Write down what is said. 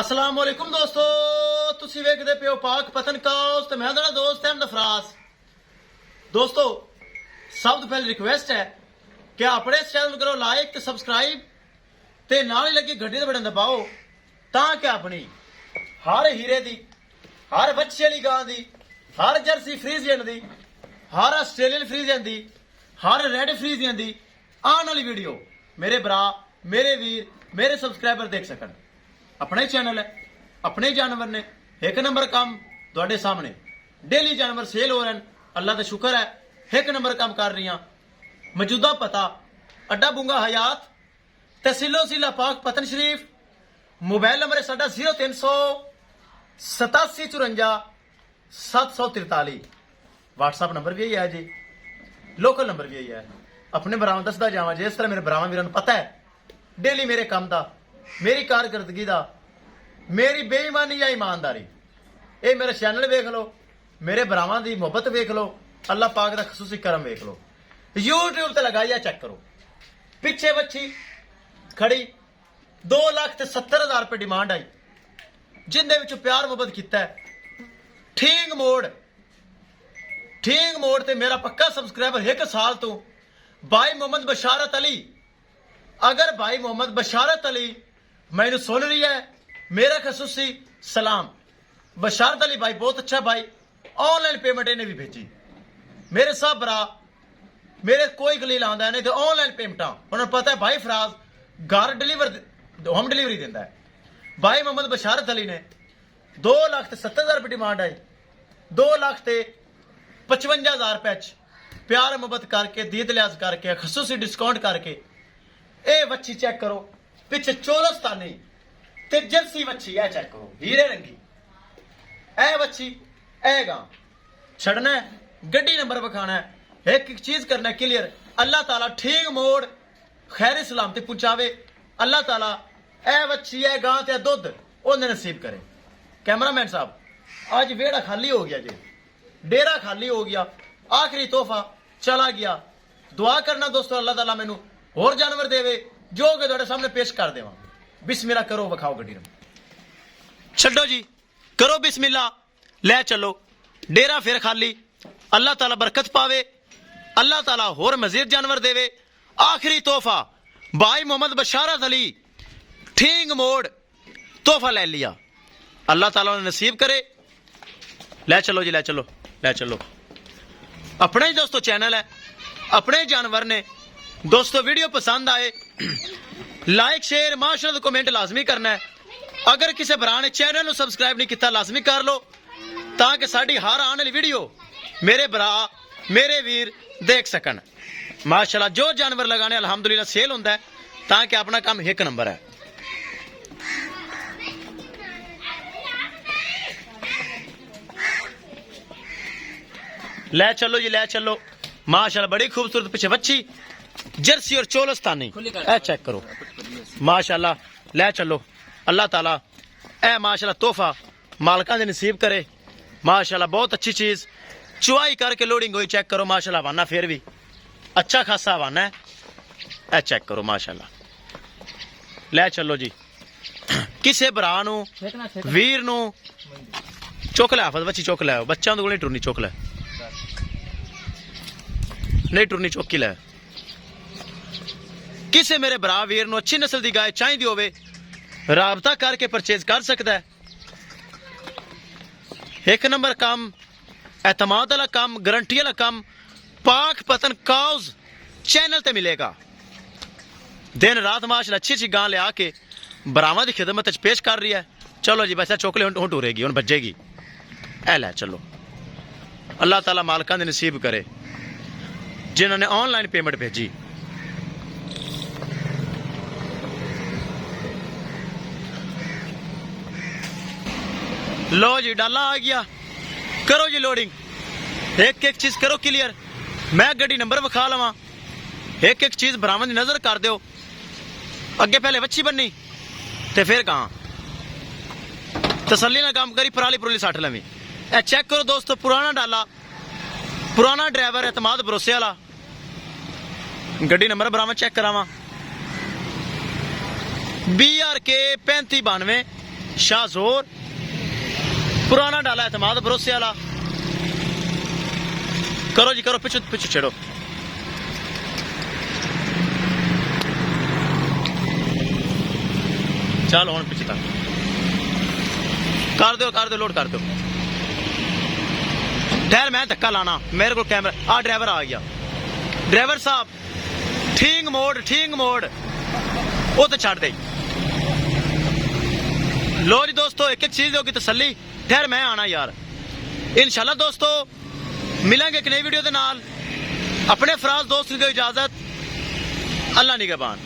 अस्सलाम वालेकुम दोस्तों, तुसी वेखदे पियो पाक पतन काउस ते मैं तुहाडा दोस्त अहमद फराज। दोस्तों, सब तो पहले रिक्वेस्ट है कि अपने इस चैनल करो लाइक ते सब्सक्राइब ते नाल ही लगी घंटी दे बटन दबाओ ताकि अपनी हर हीरे दी, हर बच्चे वाली गां दी, हर जर्सी फ्रीजियन दी, हर आस्ट्रेलियन फ्रीजियन दी, हर रेड फ्रीजियन दी आने वाली वीडियो मेरे भरा, मेरे वीर, मेरे सब्सक्राइबर देख सकन। अपना ही चैनल है, अपने ही जानवर ने, एक नंबर काम तुहाडे सामने डेली जानवर सेल हो रहे हैं। अल्लाह का शुक्र है एक नंबर काम कर रही। मौजूदा पता अड्डा बुंगा हयात, तहसीलो जिला पाक पतन शरीफ। मोबाइल नंबर है साडा 0300 87 54 743। व्हाट्सएप नंबर भी यही है जी, लोकल नंबर भी यही है। अपने बरावां दसदा जावां जिस तरह मेरे बरावां वीरां नूं पता है डेली मेरे काम दा, मेरी कारकर्दगी दा, मेरी बेईमानी या ईमानदारी, ये मेरा चैनल वेख लो, मेरे भरावां दी मुहब्बत वेख लो, अल्लाह पाक दा खसूसी करम वेख लो। यूट्यूब ते लगाइया चेक करो, पिछे बच्ची खड़ी 2,70,000 रुपए डिमांड आई, जिंदे विच प्यार मुहब्बत किता है। ठीक मोड़ ते मेरा पक्का सब्सक्राइबर 1 साल तो भाई मोहम्मद बशारत अली। अगर भाई मोहम्मद बशारत अली मैनू सुन रही है, मेरा खसूसी सलाम। बशारत अली भाई बहुत अच्छा भाई, ऑनलाइन पेमेंट इन्हें भी भेजी। मेरे सब भरा मेरे कोई गलील आंदा नहीं तो ऑनलाइन पेमेंट उन्होंने पता है भाई फराज घर होम डिलीवरी देता है। भाई मोहम्मद बशारत अली ने 2,70,000 रुपये डिमांड आई, 2,55,000 रुपए प्यार मुहब्बत करके, दीद लिहाज करके, खसूसी डिस्काउंट करके ए वच्छी चेक करो। पिछे चोलस्तानी ते जर्सी वच्छी है, चेक करो हीरे रंगी ए वच्छी ए गां छड़ना है, गड्डी नंबर बखाना है, एक चीज करना है क्लियर। अल्लाह ताला ठीक मोड़ खैर सलामती पहुंचावे। अल्लाह ताला ए वच्छी है गां ते दुध ओने नसीब करे। कैमरामैन साहब आज वेड़ा खाली हो गया जी, डेरा खाली हो गया, आखिरी तोहफा चला गया। दुआ करना दोस्तों अल्लाह ताला मैनू और जानवर देवे जो कि तुहाडे सामने पेश कर देवां। बिस्मिल्लाह करो, विखाओ गड्डी नूं, छड्डो जी, करो बिस्मिल्लाह, ले चलो। डेरा फिर खाली, अल्लाह ताला बरकत पावे, अल्लाह ताला होर मजीद जानवर देवे। आखिरी तोहफा भाई मोहम्मद बशारत अली ठीक मोड़ तोहफा ले लिया, अल्लाह ताला ने नसीब करे। ले चलो जी, ले चलो, ले चलो। अपना ही दोस्तों चैनल है, अपने ही जानवर ने। दोस्तों वीडियो पसंद आए लाइक शेयर माशाअल्लाह कमेंट लाजमी करना है। अगर किसी भरा ने चैनल को सब्सक्राइब नहीं किया लाजमी कर लो ताकि साड़ी हर आने वाली वीडियो मेरे भरा, मेरे वीर देख सकन। माशाअल्लाह जो जानवर लगाने अल्हम्दुलिल्लाह सेल होंदा है ताकि अपना काम एक नंबर है। ले चलो जी, ले चलो। माशाअल्लाह बड़ी खूबसूरत पीछे बच्ची जर्सी और चोलस्तानी ए चेक करो माशाअल्लाह। ले चलो, अल्लाह ताला ए माशाअल्लाह तोहफा मालकां दे नसीब करे। माशाअल्लाह बहुत अच्छी चीज, चुवाई करके लोडिंग हुई, चेक करो माशाअल्लाह। हवाना फिर भी अच्छा खासा हवाना है, ए चेक करो माशाअल्लाह। ले चलो जी, किसे भरा नू वीर नू चुक लै, हाफज बच्ची चुक लै, बच्चा दे कोल नहीं टुरनी, चुक लै नहीं टुरनी, चौकी लै। किसे मेरे भरा वीर नू अच्छी नस्ल की गाय चाहिए होवे राबता करके परचेज कर सकता है। एक नंबर काम, एतमाद वाला काम, गारंटी वाला काम पाक पतन काउज चैनल ते मिलेगा। दिन रात माशाअल्लाह अच्छी अच्छी गां लिया के बरावां की खिदमत पेश कर रही है। चलो जी वैसे चौकले हूं टूरेगी, हूं बजेगी। ए लै चलो, अल्लाह ताला मालकां दे नसीब करे जिन्होंने ऑनलाइन पेमेंट भेजी। लो जी डाला आ गया, करो जी लोडिंग, एक एक चीज करो क्लियर। मैं गड्डी नंबर विखा लवा, एक एक चीज बरामद की नजर कर दो। अगे पहले बच्ची बननी ते फिर कहां तसल्ली ना काम करी, पराली पुराली सट लवी। ए चेक करो दोस्तों, पुराना डाला, पुराना ड्राइवर, एतमाद भरोसे वाला। गड्डी नंबर बरामद चेक करावा BRK 3592 शाहजोर, पुराना डाला एतमाद भरोसे वाला। करो जी करो, पिछू पिछू छेड़ो। चलो हम पिछे तक कर दो लोड कर दो। ठहर मैं धक्का लाना, मेरे को कैमरा। आ ड्राइवर आ गया। ड्राइवर साहब ठीक मोड़ वो तो छड़ दे। लो जी दोस्तों, एक एक चीज होगी तसल्ली। ठहर मैं आना यार। इंशाल्लाह दोस्तों मिलेंगे एक नई वीडियो के नाल। अपने फराज दोस्त को इजाजत। अल्लाह निगहबान।